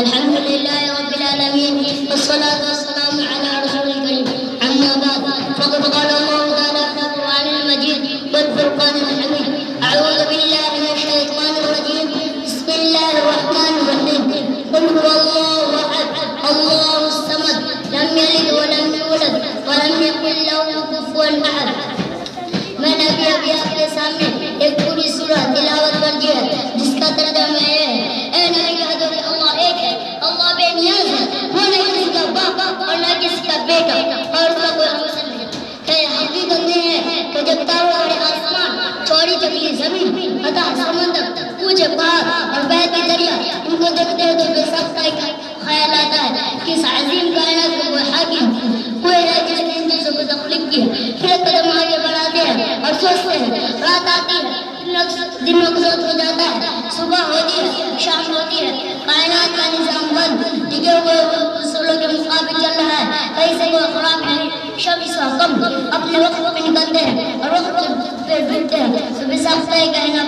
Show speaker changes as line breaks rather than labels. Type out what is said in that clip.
الحمد لله رب العالمين والصلاة والسلام على رسول الكريم. أما بعد فقد قال الله تعالى في القرآن المجيد والفرقان الحميد: أعوذ بالله من الشيطان الرجيم. بسم الله الرحمن الرحيم. قل هو الله أحد الله الصمد لم يلد ولم يولد ولم يكن له كفوا أحد. میں نے ابھی آپ کے سامنے ایک پوری سورہ تلاوت پڑھی ہے جس کا ترجمہ یہ ہے: اے نبی کہہ دو کہ اللہ ایک ہے، اللہ بے نیاز ہے، وہ نہ کسی کا باپ اور نہ کسی کا بیٹا اور اس کا کوئی ہمسر نہیں ہے۔ حقیقت یہ ہے کہ جب تاروں والے آسمان، چوڑی چکی زمین، اتھاہ سمندر، اونچے پہاڑ اور بہتی دریا ان کو دیکھتے ہیں تو بے سختہ کا خیال آتا ہے کہ اس عظیم کائنات کو کوئی حاکم کوئی ہے جس نے ان چیزوں کو تخلیق کی ہے۔ پھر ایک قدم آگے بڑھاتے ہیں اور سوچتے ہیں، رات آتی ہے، دن مقصود ہو جاتا ہے، صبح ہوتی ہے، شام ہوتی ہے، کائنات کا نظام بند ٹکے ہوئے اصولوں کے مطابق چل رہا ہے، کہیں سے کوئی خراب نہیں، شب اس وقت کم اپنے وقت پہ نکلتے ہیں اور وقت پہ ڈھونڈتے ہیں۔ تو بے سختہ کائنات